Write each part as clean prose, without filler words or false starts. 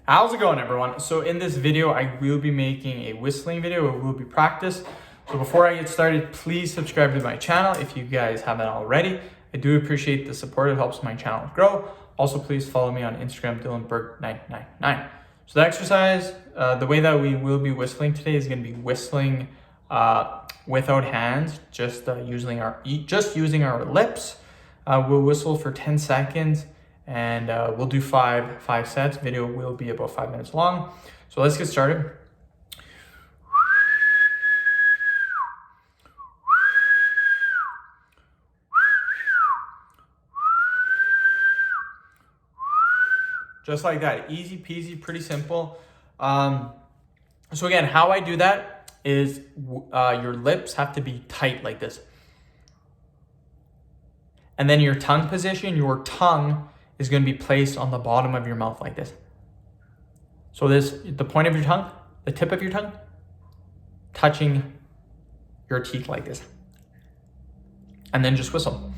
How's it going, everyone? So in this video, I will be making a whistling video. It will be practice. So before I get started, please subscribe to my channel if you guys haven't already. I do appreciate the support. It helps my channel grow. Also, please follow me on Instagram, DylanBerg999. So the exercise, the way that we will be whistling today is going to be whistling without hands, just using our lips. We'll whistle for 10 seconds. And we'll do five sets. Video will be about 5 minutes long. So let's get started. Just like that, easy peasy, pretty simple. So again, how I do that is your lips have to be tight like this. And then your tongue position, your tongue is going to be placed on the bottom of your mouth like this. So the point of your tongue, the tip of your tongue, touching your teeth like this. And then just whistle.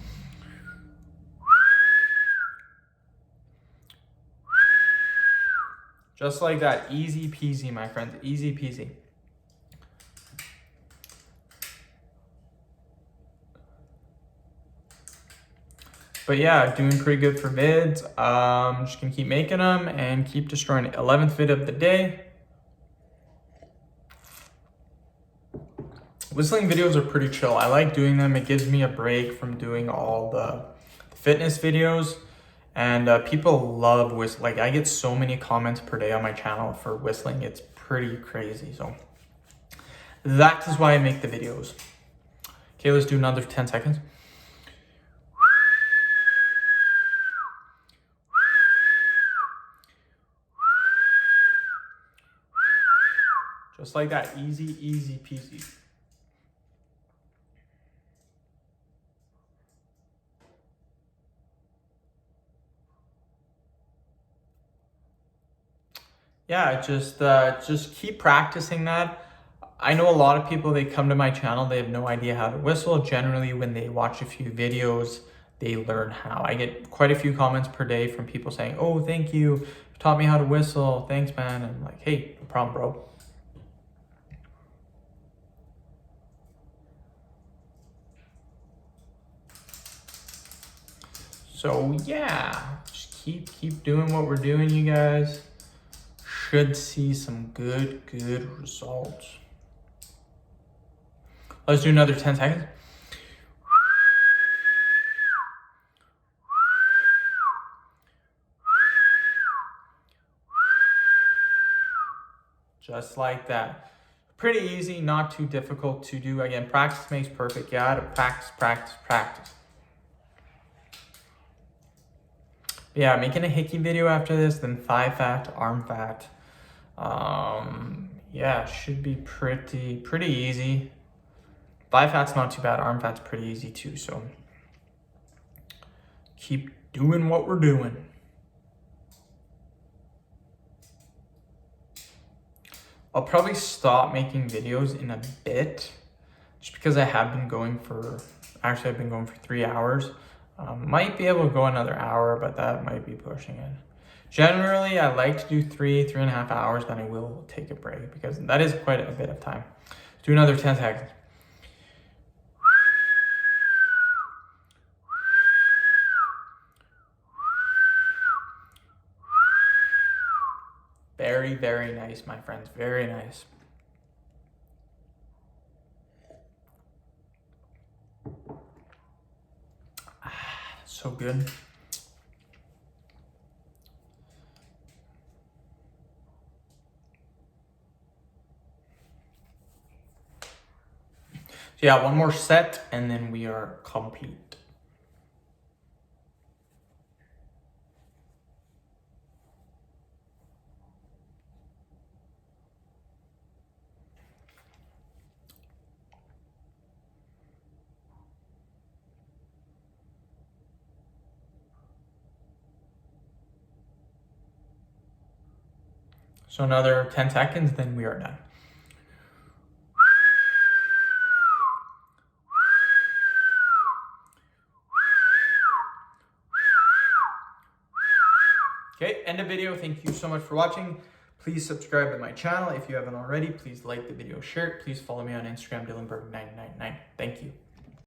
Just like that, easy peasy, my friends, easy peasy. But yeah, doing pretty good for vids. Just gonna keep making them and keep destroying it. 11th vid of the day. Whistling videos are pretty chill. I like doing them. It gives me a break from doing all the fitness videos. And people love whistling. Like, I get so many comments per day on my channel for whistling. It's pretty crazy. So that is why I make the videos. Okay, let's do another 10 seconds. Just like that, easy peasy. Yeah, just keep practicing that. I know a lot of people, they come to my channel, they have no idea how to whistle. Generally, when they watch a few videos, they learn how. I get quite a few comments per day from people saying, "Oh, thank you. You taught me how to whistle. Thanks, man." And I'm like, hey, no problem, bro. So yeah, just keep doing what we're doing, you guys. Should see some good results. Let's do another 10 seconds. Just like that. Pretty easy, not too difficult to do. Again, practice makes perfect. You gotta practice. But yeah, making a hickey video after this, then thigh fat, arm fat. Yeah, should be pretty easy. Thigh fat's not too bad. Arm fat's pretty easy too. So keep doing what we're doing. I'll probably stop making videos in a bit, just because I have been going for, actually I've been going for 3 hours. Might be able to go another hour, but that might be pushing it. Generally, I like to do 3.5 hours, then I will take a break, because that is quite a bit of time. Let's do another 10 seconds. Very nice, my friends, very nice. So good. So yeah, one more set and then we are complete. So another 10 seconds, then we are done. Okay, end of video. Thank you so much for watching. Please subscribe to my channel if you haven't already. Please like the video, share it. Please follow me on Instagram, DylanBurke999. Thank you.